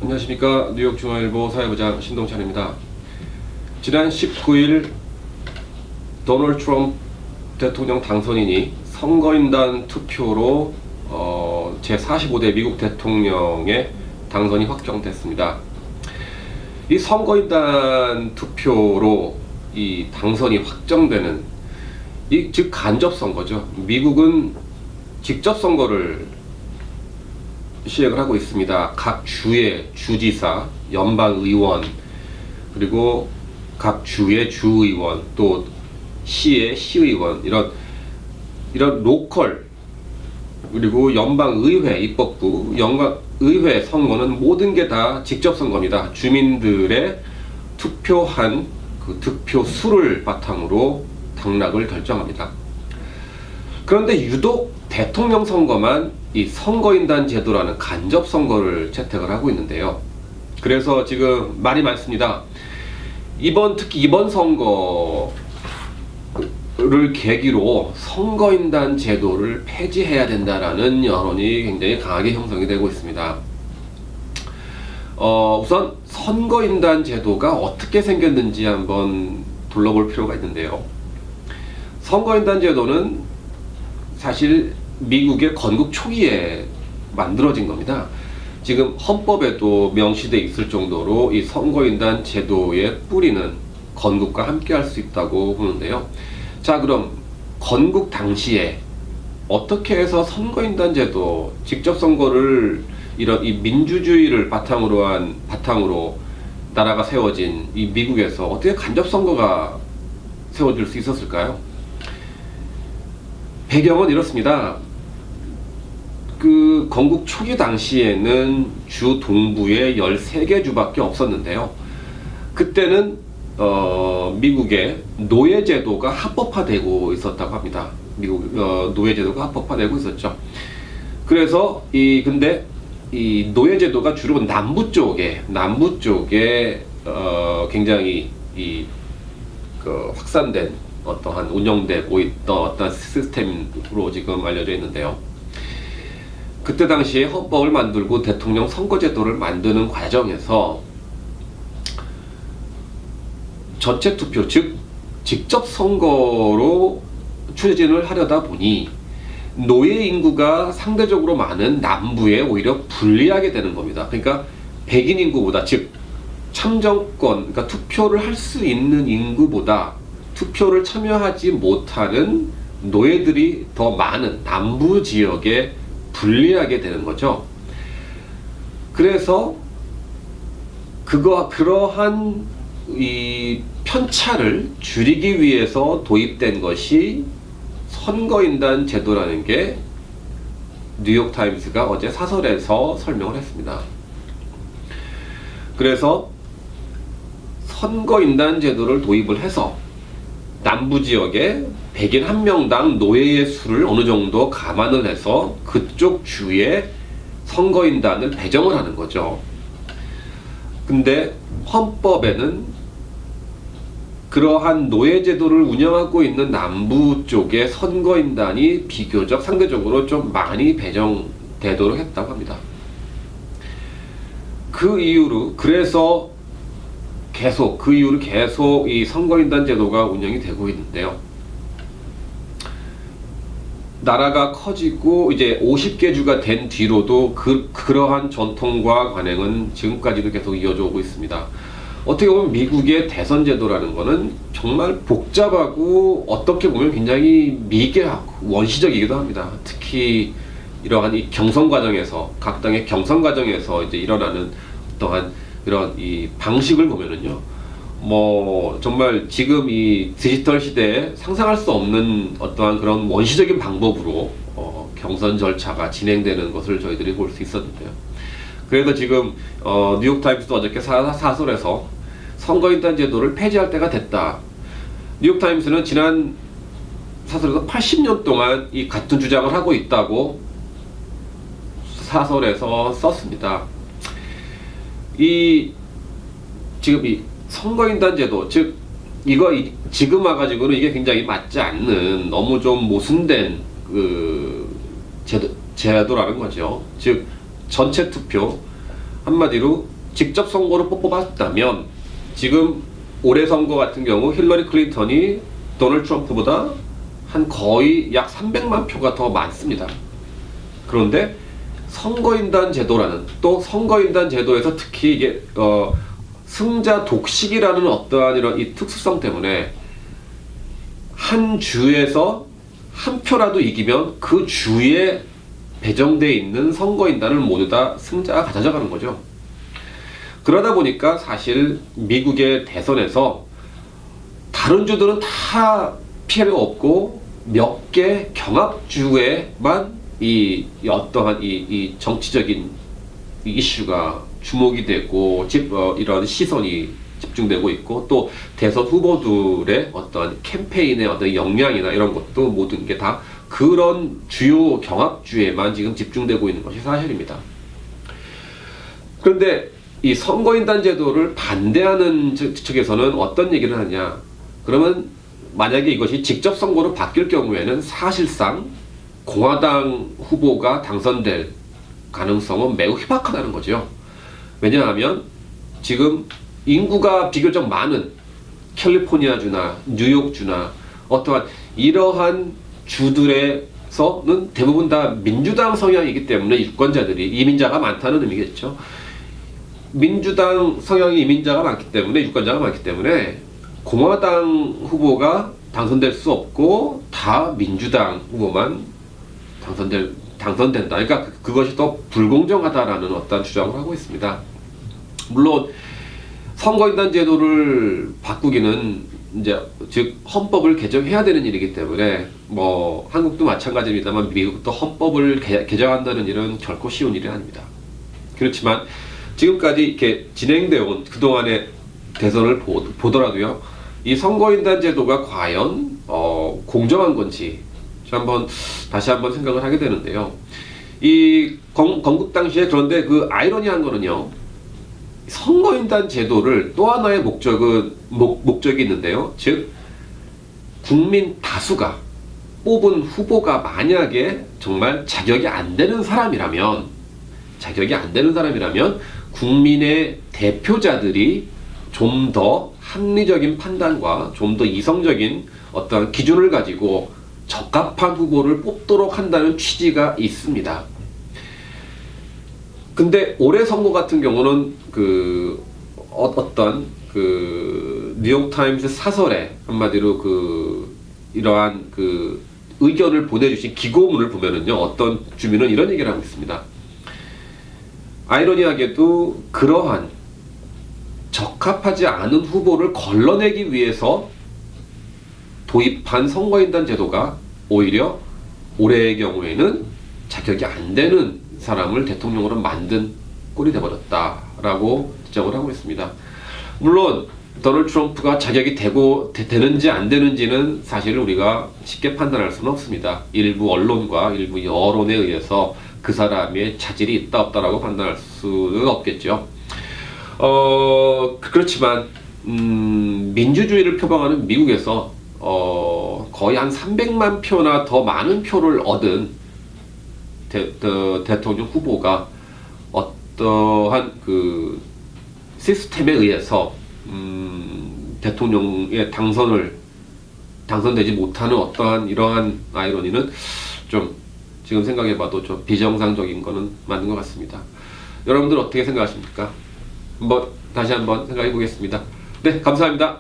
안녕하십니까. 뉴욕 중앙일보 사회부장 신동찬입니다. 지난 19일 도널드 트럼프 대통령 당선인이 선거인단 투표로 제45대 미국 대통령의 당선이 확정됐습니다. 이 선거인단 투표로 이 당선이 확정되는 즉 간접선거죠. 미국은 직접 선거를 시행을 하고 있습니다. 각 주의 주지사, 연방의원, 그리고 각 주의 주의원, 또 시의 시의원, 이런 로컬, 그리고 연방의회, 입법부, 연방의회 선거는 모든 게 다 직접 선거입니다. 주민들의 투표한 그 득표 수를 바탕으로 당락을 결정합니다. 그런데 유독 대통령 선거만 이 선거인단 제도라는 간접 선거를 채택을 하고 있는데요. 그래서 지금 말이 많습니다. 특히 이번 선거를 계기로 선거인단 제도를 폐지해야 된다라는 여론이 굉장히 강하게 형성이 되고 있습니다. 우선 선거인단 제도가 어떻게 생겼는지 한번 둘러볼 필요가 있는데요. 선거인단 제도는 사실 미국의 건국 초기에 만들어진 겁니다. 지금 헌법에도 명시되어 있을 정도로 이 선거인단 제도의 뿌리는 건국과 함께 할 수 있다고 보는데요. 자, 그럼 건국 당시에 어떻게 해서 선거인단 제도, 직접 선거를 이런 이 민주주의를 바탕으로 나라가 세워진 이 미국에서 어떻게 간접 선거가 세워질 수 있었을까요? 배경은 이렇습니다. 그 건국 초기 당시에는 주 동부에 13개 주밖에 없었는데요. 그때는 미국의 노예제도가 합법화되고 있었다고 합니다. 미국 노예제도가 합법화되고 있었죠. 그래서 근데 이 노예제도가 주로 남부 쪽에 굉장히 확산된 어떠한 운영되고 있던 어떤 시스템으로 지금 알려져 있는데요. 그때 당시에 헌법을 만들고 대통령 선거제도를 만드는 과정에서 전체 투표, 즉 직접 선거로 추진을 하려다 보니 노예 인구가 상대적으로 많은 남부에 오히려 불리하게 되는 겁니다. 그러니까 백인 인구보다, 즉 참정권, 그러니까 투표를 할 수 있는 인구보다 투표를 참여하지 못하는 노예들이 더 많은 남부 지역에 불리하게 되는 거죠. 그래서 그러한 이 편차를 줄이기 위해서 도입된 것이 선거인단 제도라는 게 뉴욕타임스가 어제 사설에서 설명을 했습니다. 그래서 선거인단 제도를 도입을 해서 남부 지역에 백인 1명당 노예의 수를 어느 정도 감안을 해서 그쪽 주에 선거인단을 배정을 하는 거죠. 근데 헌법에는 그러한 노예제도를 운영하고 있는 남부 쪽의 선거인단이 비교적 상대적으로 좀 많이 배정되도록 했다고 합니다. 그 이후로 계속 이 선거인단 제도가 운영이 되고 있는데요. 나라가 커지고 이제 50개 주가 된 뒤로도 그러한 전통과 관행은 지금까지도 계속 이어져 오고 있습니다. 어떻게 보면 미국의 대선 제도라는 거는 정말 복잡하고 어떻게 보면 굉장히 미개하고 원시적이기도 합니다. 특히 이러한 이 경선 과정에서, 각 당의 경선 과정에서 이제 일어나는 어떠한 이런 이 방식을 보면은요, 정말 지금 이 디지털 시대에 상상할 수 없는 어떠한 그런 원시적인 방법으로 경선 절차가 진행되는 것을 저희들이 볼 수 있었는데요. 그래서 지금 뉴욕타임스도 어저께 사설에서 선거인단 제도를 폐지할 때가 됐다. 뉴욕타임스는 지난 사설에서 80년 동안 이 같은 주장을 하고 있다고 사설에서 썼습니다. 지금 이 선거인단 제도, 즉 지금 와가지고는 이게 굉장히 맞지 않는, 너무 좀 모순된 제도라는 거죠. 즉 전체 투표, 한마디로 직접 선거로 뽑았다면 지금 올해 선거 같은 경우 힐러리 클린턴이 도널드 트럼프보다 한 거의 약 300만 표가 더 많습니다. 그런데 선거인단 제도라는, 또 선거인단 제도에서 특히 이게 승자 독식이라는 어떠한 이런 이 특수성 때문에 한 주에서 한 표라도 이기면 그 주에 배정되어 있는 선거인단을 모두 다 승자가 가져가는 거죠. 그러다 보니까 사실 미국의 대선에서 다른 주들은 다 피해가 없고 몇 개 경합주에만 이 어떠한 이 정치적인 이슈가 주목이 되고 이런 시선이 집중되고 있고, 또 대선 후보들의 어떤 캠페인의 어떤 역량이나 이런 것도 모든 게 다 그런 주요 경합주에만 지금 집중되고 있는 것이 사실입니다. 그런데 이 선거인단 제도를 반대하는 측에서는 어떤 얘기를 하냐, 그러면 만약에 이것이 직접 선거로 바뀔 경우에는 사실상 공화당 후보가 당선될 가능성은 매우 희박하다는 거죠. 왜냐하면 지금 인구가 비교적 많은 캘리포니아주나 뉴욕주나 어떠한 이러한 주들에서는 대부분 다 민주당 성향이기 때문에 유권자들이 이민자가 많다는 의미겠죠. 민주당 성향의 이민자가 많기 때문에, 유권자가 많기 때문에 공화당 후보가 당선될 수 없고 다 민주당 후보만 당선된다. 그러니까 그것이 더 불공정하다라는 어떤 주장을 하고 있습니다. 물론 선거인단 제도를 바꾸기는 이제 즉 헌법을 개정해야 되는 일이기 때문에 뭐 한국도 마찬가지입니다만 미국도 헌법을 개정한다는 일은 결코 쉬운 일이 아닙니다. 그렇지만 지금까지 이렇게 진행되어 온 그동안의 대선을 보더라도요, 이 선거인단 제도가 과연 공정한 건지 다시 한번 생각을 하게 되는데요. 이 건국 당시에, 그런데 그 아이러니한 거는요, 선거인단 제도를 또 하나의 목적이 있는데요. 즉 국민 다수가 뽑은 후보가 만약에 정말 자격이 안 되는 사람이라면 국민의 대표자들이 좀 더 합리적인 판단과 좀 더 이성적인 어떤 기준을 가지고 적합한 후보를 뽑도록 한다는 취지가 있습니다. 근데 올해 선거 같은 경우는 어떤 뉴욕타임스 사설에 한마디로 이러한 의견을 보내주신 기고문을 보면은요, 어떤 주민은 이런 얘기를 하고 있습니다. 아이러니하게도 그러한 적합하지 않은 후보를 걸러내기 위해서 도입한 선거인단 제도가 오히려 올해의 경우에는 자격이 안 되는 사람을 대통령으로 만든 꼴이 되버렸다라고 지적을 하고 있습니다. 물론 도널드 트럼프가 자격이 되는지 안 되는지는 사실 우리가 쉽게 판단할 수는 없습니다. 일부 언론과 일부 여론에 의해서 그 사람의 자질이 있다 없다라고 판단할 수는 없겠죠. 그렇지만 민주주의를 표방하는 미국에서 거의 한 300만 표나 더 많은 표를 얻은 대통령 후보가 어떠한 시스템에 의해서 대통령의 당선되지 못하는 어떠한 이러한 아이러니는 좀 지금 생각해봐도 좀 비정상적인 거는 맞는 것 같습니다. 여러분들 어떻게 생각하십니까? 다시 한번 생각해 보겠습니다. 네, 감사합니다.